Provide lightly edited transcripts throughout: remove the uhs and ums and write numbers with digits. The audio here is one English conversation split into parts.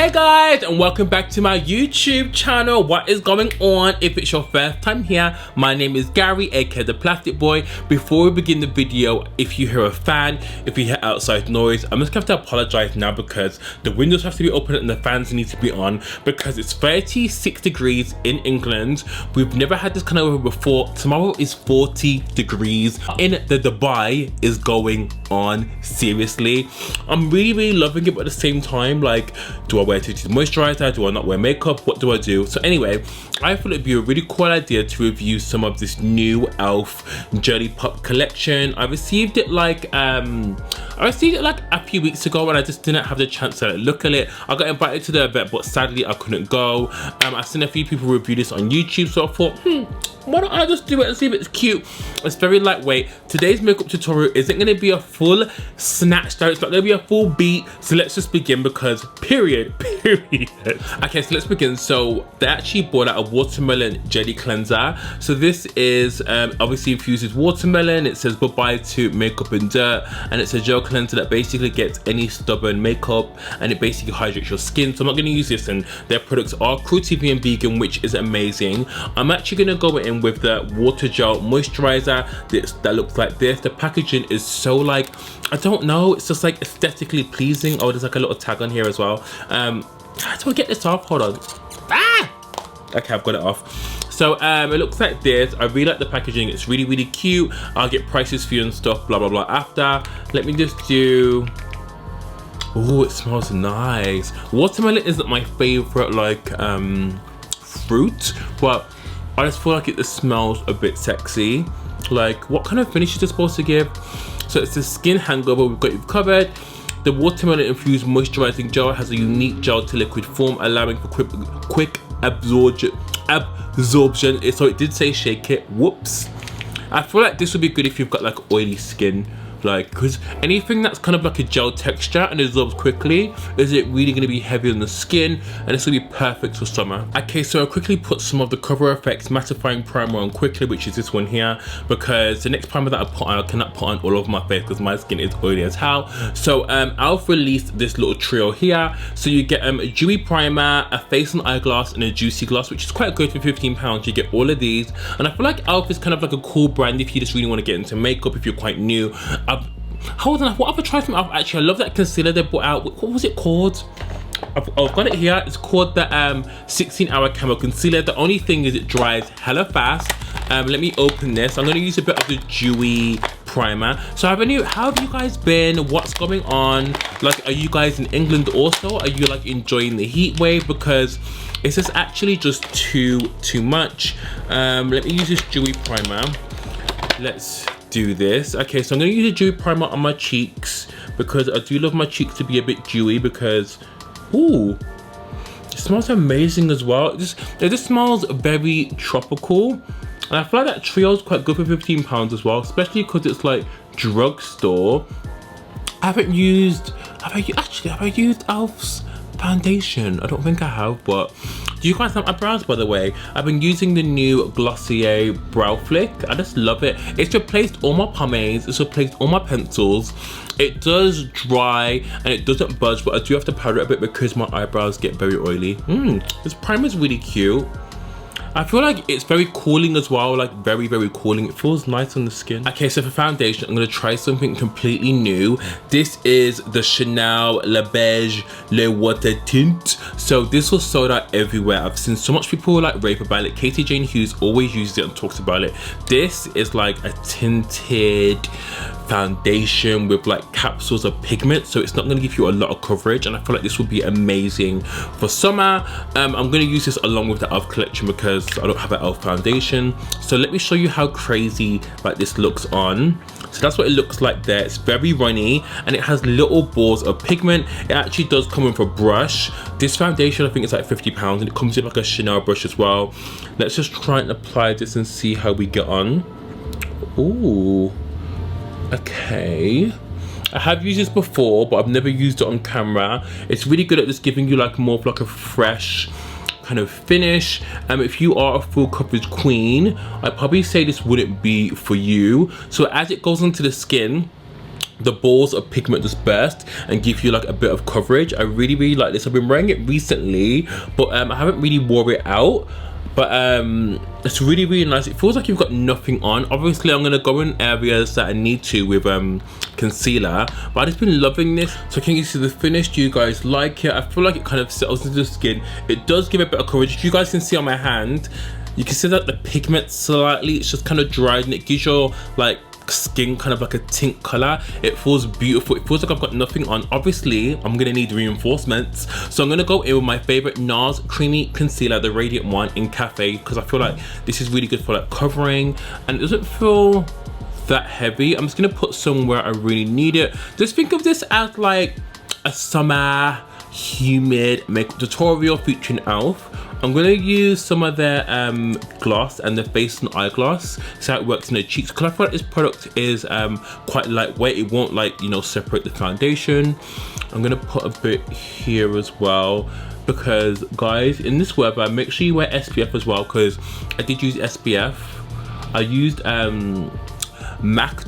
Hey guys, and welcome back to my YouTube channel. What is going on? If it's your first time here, my name is Gary, aka The Plastic Boy. Before we begin the video, if you hear a fan, if you hear outside noise, I'm just going to have to apologize now because the windows have to be open and the fans need to be on because it's 36 degrees in England. We've never had this kind of weather before. Tomorrow is 40 degrees in the Dubai is going on. Seriously, I'm really loving it, but at the same time, like, do I wear tinted moisturizer? Do I not wear makeup? What do I do? So anyway, I thought it'd be a really cool idea to review some of this new e.l.f. Jelly Pop collection. I received it like a few weeks ago and I just didn't have the chance to look at it. I got invited to the event, but sadly I couldn't go. I've seen a few people review this on YouTube, so I thought, why don't I just do it and see if it's cute? It's very lightweight. Today's makeup tutorial isn't going to be a full snatch down. It's not going to be a full beat. So let's just begin because period. Okay, so let's begin. So they actually brought out a watermelon jelly cleanser. So this is obviously infuses watermelon. It says goodbye to makeup and dirt, and it's a gel cleanser that basically gets any stubborn makeup and it basically hydrates your skin. So I'm not going to use this, and their products are cruelty-free and vegan, which is amazing. I'm actually going to go in with the water gel moisturizer that looks like this. The packaging is so, like, I don't know, it's just like aesthetically pleasing. Oh, there's like a little tag on here as well. How do I get this off? Hold on. Okay, I've got it off. So it looks like this. I really like the packaging. It's really cute. I'll get prices for you and stuff, blah blah after. Let me just do, oh, it smells nice. Watermelon isn't my favorite like fruit, but I just feel like it just smells a bit sexy. Like, what kind of finish is it supposed to give? So it's the skin hangover, we've got you covered. The watermelon infused moisturizing gel has a unique gel to liquid form, allowing for quick absorption. So it did say shake it, whoops. I feel like this would be good if you've got like oily skin. Like, because anything that's kind of like a gel texture and absorbs quickly, is it really going to be heavy on the skin, and it's going to be perfect for summer. Okay, so I quickly put some of the Cover FX mattifying primer on quickly, which is this one here, because the next primer that I put on, I cannot put on all over my face because my skin is oily as hell. So e.l.f. released this little trio here. So you get a dewy primer, a face and eyeglass, and a juicy gloss, which is quite good for £15. You get all of these, and I feel like e.l.f. is kind of like a cool brand if you just really want to get into makeup, if you're quite new. Hold on, what other try from e.l.f. actually? I love that concealer they brought out. What was it called? I've got it here. It's called the 16-hour camo concealer. The only thing is it dries hella fast. Let me open this. I'm going to use a bit of the dewy primer. So how have you guys been? What's going on? Like, are you guys in England also? Are you like enjoying the heat wave? Because is this actually just too much? Let me use this dewy primer. Let's do this. Okay, so I'm going to use a dewy primer on my cheeks because I do love my cheeks to be a bit dewy because, ooh, it smells amazing as well. It just smells very tropical, and I feel like that trio is quite good for £15 as well, especially because it's like drugstore. Have I used e.l.f.'s foundation? I don't think I have, but do you guys have my brows, by the way? I've been using the new Glossier Brow Flick. I just love it. It's replaced all my pomades, it's replaced all my pencils. It does dry and it doesn't budge, but I do have to powder it a bit because my eyebrows get very oily. This primer is really cute. I feel like it's very cooling as well, like very cooling. It feels nice on the skin. Okay, so for foundation, I'm gonna try something completely new. This is the Chanel Le Beige Le Water Tint. So this was sold out everywhere. I've seen so much people like rave about it. Katie Jane Hughes always uses it and talks about it. This is like a tinted foundation with like capsules of pigment, so it's not going to give you a lot of coverage, and I feel like this would be amazing for summer. I'm going to use this along with the e.l.f. collection because I don't have an e.l.f. foundation. So let me show you how crazy like this looks on. So that's what it looks like there. It's very runny and it has little balls of pigment. It actually does come with a brush. This foundation, I think it's like £50, and it comes with like a Chanel brush as well. Let's just try and apply this and see how we get on. Ooh, okay. I have used this before, but I've never used it on camera. It's really good at just giving you like more of like a fresh kind of finish. If you are a full coverage queen, I'd probably say this wouldn't be for you. So as it goes into the skin, the balls of pigment just burst and give you like a bit of coverage. I really like this. I've been wearing it recently, but I haven't really wore it out. But it's really nice. It feels like you've got nothing on. Obviously I'm gonna go in areas that I need to with concealer, but I've just been loving this. So can you see the finish? Do you guys like it? I feel like it kind of settles into the skin. It does give a bit of coverage. You guys can see on my hand, you can see that the pigment slightly, it's just kind of dried, and it gives your like skin kind of like a tint color. It feels beautiful. It feels like I've got nothing on. Obviously I'm gonna need reinforcements, so I'm gonna go in with my favorite NARS creamy concealer, the radiant one in Cafe, because I feel like this is really good for like covering, and it doesn't feel that heavy. I'm just gonna put some where I really need it. Just think of this as like a summer humid makeup tutorial featuring Elf. I'm gonna use some of their gloss and the face and eye gloss, so how it works in the cheeks, because I feel like this product is quite lightweight. It won't like, you know, separate the foundation. I'm gonna put a bit here as well, because guys, in this weather, make sure you wear SPF as well, because I did use SPF. I used MAC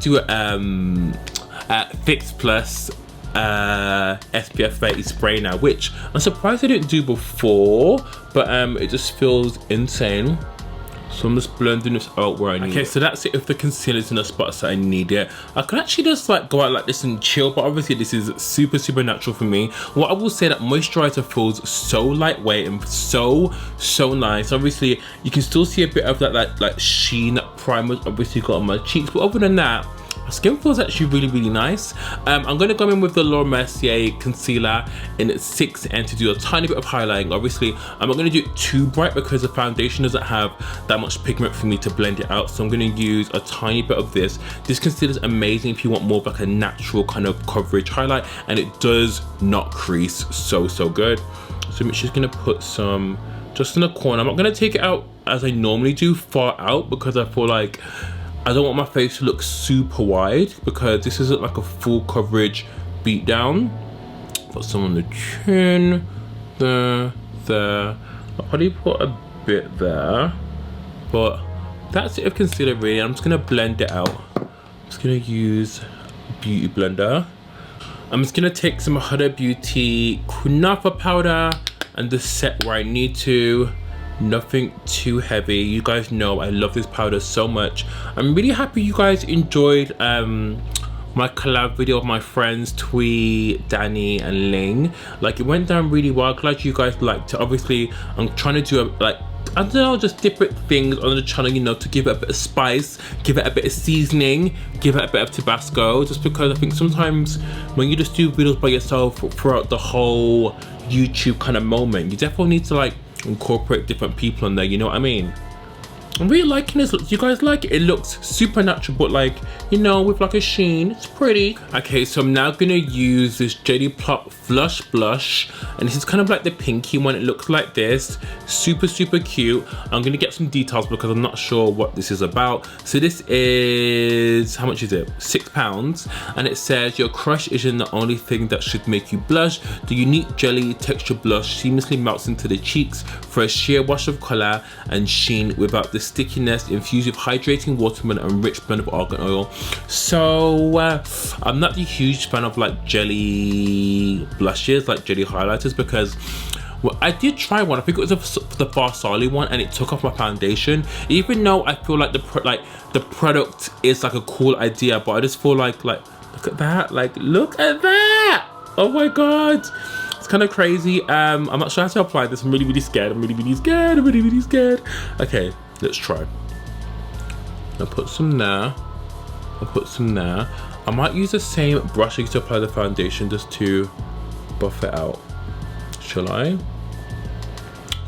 Fix Plus SPF 30 spray now, which I'm surprised I didn't do before, but it just feels insane. So I'm just blending this out where I need it. Okay, so that's it. If the concealer's in the spots that I need it, I could actually just like go out like this and chill, but obviously this is super natural for me. What I will say, that moisturizer feels so lightweight and so nice. Obviously you can still see a bit of that like sheen that primer's obviously got on my cheeks, but other than that, my skin feels actually really nice. I'm going to go in with the Laura Mercier concealer in 6N to do a tiny bit of highlighting. Obviously, I'm not going to do it too bright because the foundation doesn't have that much pigment for me to blend it out. So I'm going to use a tiny bit of this. This concealer is amazing if you want more of like a natural kind of coverage highlight, and it does not crease. So good. So I'm just going to put some just in the corner. I'm not going to take it out as I normally do, far out, because I feel like I don't want my face to look super wide, because this isn't like a full coverage beat down. Put some on the chin, there. I'll probably put a bit there, but that's it of concealer really. I'm just gonna blend it out. I'm just gonna use Beauty Blender. I'm just gonna take some Huda Beauty Kunafa powder and just set where I need to. Nothing too heavy. You guys know I love this powder so much. I'm really happy you guys enjoyed my collab video of my friends Twee, Danny and Ling. Like, it went down really well. Glad you guys liked it. Obviously I'm trying to do like, I don't know, just different things on the channel, you know, to give it a bit of spice, give it a bit of seasoning, give it a bit of Tabasco, just because I think sometimes when you just do videos by yourself throughout the whole YouTube kind of moment, you definitely need to like incorporate different people in there, you know what I mean? I'm really liking this. Do you guys like it? It looks super natural, but like, you know, with like a sheen. It's pretty. Okay, so I'm now gonna use this JD Plot Flush Blush, and this is kind of like the pinky one. It looks like this. Super cute. I'm gonna get some details because I'm not sure what this is about. So this is, how much is it? £6, and it says your crush isn't the only thing that should make you blush. The unique jelly texture blush seamlessly melts into the cheeks for a sheer wash of color and sheen without the stickiness, infused with hydrating watermelon and rich blend of argan oil. So I'm not the huge fan of like jelly blushes, like jelly highlighters, because well, I did try one. I think it was the Farsali one, and it took off my foundation. Even though I feel like the product is like a cool idea, but I just feel like look at that, look at that. Oh my god, it's kind of crazy. I'm not sure how to apply this. I'm really scared. I'm really scared. Okay, let's try. I'll put some there. I'll put some there. I might use the same brush I used to apply the foundation just to buff it out. Shall I?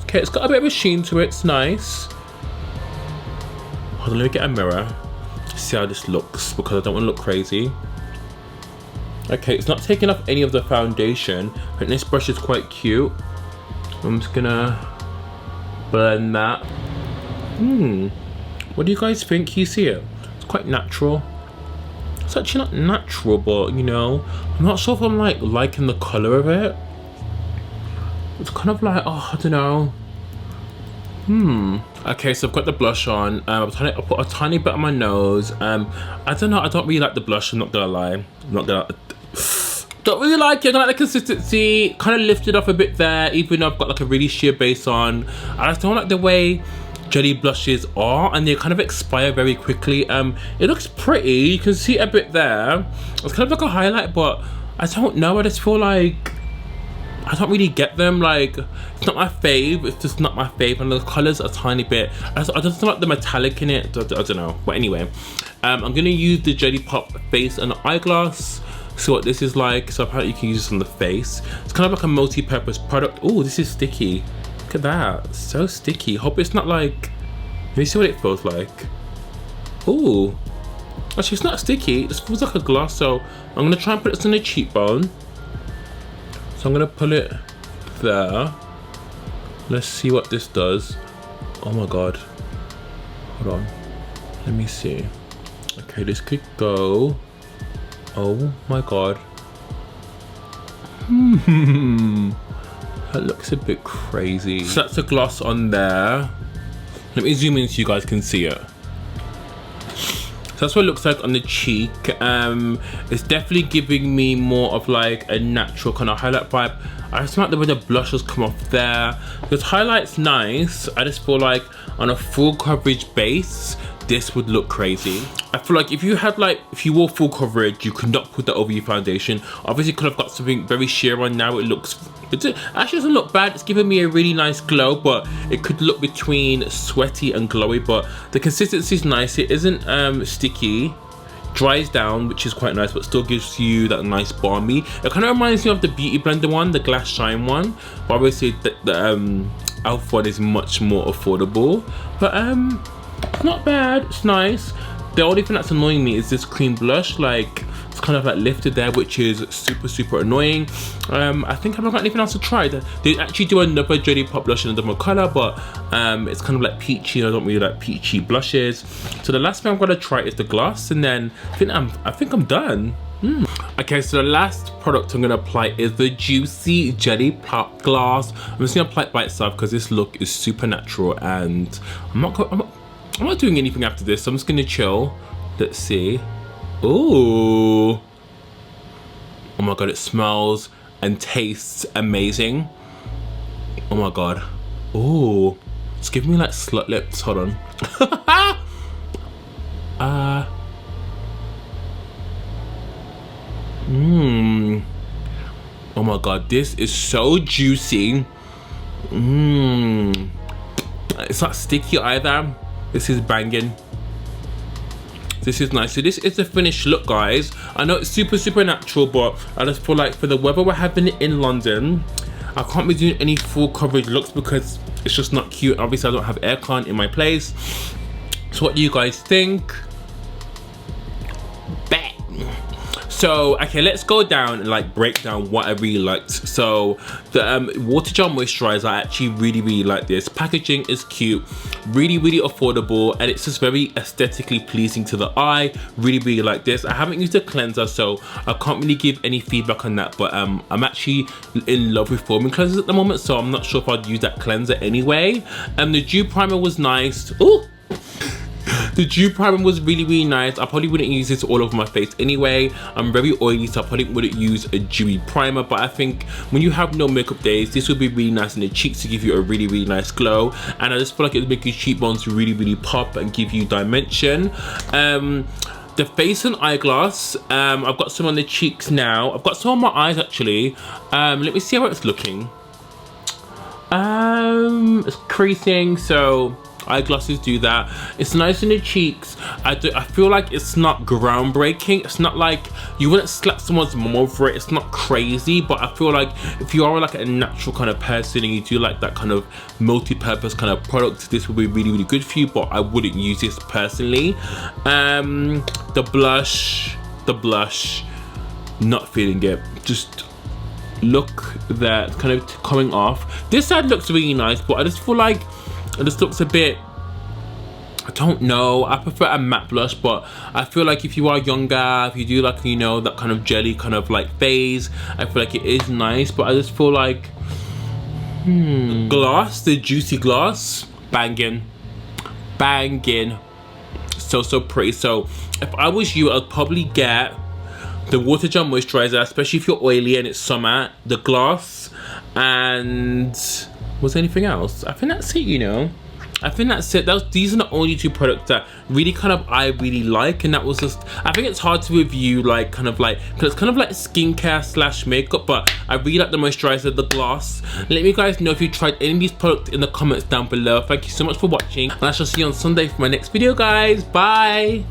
Okay, it's got a bit of a sheen to it. It's nice. Hold on, let me get a mirror. See how this looks, because I don't want to look crazy. Okay, it's not taking off any of the foundation. I think this brush is quite cute. I'm just gonna blend that. What do you guys think? Can you see it? It's quite natural. It's actually not natural, but you know, I'm not sure if I'm liking the color of it. It's kind of like, oh, I don't know. Okay, so I've got the blush on. I put a tiny bit on my nose. I don't know. I don't really like the blush. I'm not gonna lie. Don't really like it. I don't like the consistency. Kind of lifted off a bit there, even though I've got like a really sheer base on. I just don't like the way jelly blushes are, and they kind of expire very quickly. It looks pretty. You can see a bit there. It's kind of like a highlight, but I don't know. I just feel like I don't really get them. Like, it's not my fave. It's just not my fave, and the colors are a tiny bit. I just don't like the metallic in it. I don't know. But anyway, I'm gonna use the Jelly Pop face and eyeglass. See what this is like. So apparently you can use this on the face. It's kind of like a multi-purpose product. Oh, this is sticky. Look at that. It's so sticky. Hope it's not like. Let me see what it feels like. Oh, actually, it's not sticky. It feels like a gloss. So I'm gonna try and put this on the cheekbone. So I'm gonna pull it there. Let's see what this does. Oh my god. Hold on. Let me see. Okay, this could go. Oh my god. That looks a bit crazy. So that's a gloss on there. Let me zoom in so you guys can see it. So that's what it looks like on the cheek. It's definitely giving me more of like a natural kind of highlight vibe. I just like the way the blushes come off there. Because highlight's nice. I just feel like on a full coverage base, this would look crazy. I feel like if you wore full coverage, you could not put that over your foundation. Obviously, because I've got something very sheer on now, it actually doesn't look bad. It's giving me a really nice glow, but it could look between sweaty and glowy. But the consistency is nice. It isn't sticky. Dries down, which is quite nice, but still gives you that nice balmy. It kind of reminds me of the Beauty Blender one, the Glass Shine one. But obviously, the e.l.f. one is much more affordable. But not bad. It's nice. The only thing that's annoying me is this cream blush. Like, it's kind of like lifted there, which is super annoying. I think I haven't got anything else to try. They actually do another Jelly Pop blush in a different color, but it's kind of like peachy. I don't really like peachy blushes. So the last thing I'm gonna try is the gloss, and then I think I'm done. Okay, so the last product I'm gonna apply is the Juicy Jelly Pop Gloss. I'm just gonna apply it by itself because this look is super natural, and I'm not doing anything after this, so I'm just gonna chill. Let's see. Ooh. Oh my god, it smells and tastes amazing. Oh my god. Ooh. It's giving me like slut lips. Hold on. Oh my god, this is so juicy. It's not sticky either. This is banging. This is nice. So this is the finished look, guys. I know it's super natural, but I just feel like for the weather we're having in London, I can't be doing any full coverage looks because it's just not cute. Obviously, I don't have aircon in my place. So what do you guys think? Bet. So, okay, let's go down and like break down what I really liked. So the water gel moisturizer, I actually really like this. Packaging is cute, really affordable, and it's just very aesthetically pleasing to the eye. Really like this. I haven't used a cleanser, so I can't really give any feedback on that, but I'm actually in love with foaming cleansers at the moment, so I'm not sure if I'd use that cleanser anyway. The dew primer was nice. Ooh. The dew primer was really nice. I probably wouldn't use this all over my face anyway. I'm very oily, so I probably wouldn't use a dewy primer, but I think when you have no makeup days, this would be really nice in the cheeks to give you a really nice glow. And I just feel like it would make your cheekbones really pop and give you dimension. The face and eyeglass, I've got some on the cheeks now. I've got some on my eyes actually. Let me see how it's looking. It's creasing, so eyeglasses do that. It's nice in the cheeks. I feel like it's not groundbreaking. It's not like you wouldn't slap someone's mum over it. It's not crazy, but I feel like if you are like a natural kind of person and you do like that kind of multi-purpose kind of product, this would be really good for you, but I wouldn't use this personally. The blush, not feeling it. Just look there, kind of coming off. This side looks really nice, but I just feel like it just looks a bit, I don't know, I prefer a matte blush, but I feel like if you are younger, if you do like, you know, that kind of jelly kind of like phase, I feel like it is nice, but I just feel like, gloss, the juicy gloss, banging, banging, so pretty. So if I was you, I'd probably get the water gel moisturizer, especially if you're oily and it's summer, the gloss, and was there anything else? I think that's it, you know. I think that's it. These are the only 2 products that really kind of I really like, and that was just, I think it's hard to review like kind of like, because it's kind of like skincare slash makeup, but I really like the moisturizer, the gloss. Let me guys know if you tried any of these products in the comments down below. Thank you so much for watching, and I shall see you on Sunday for my next video, guys. Bye.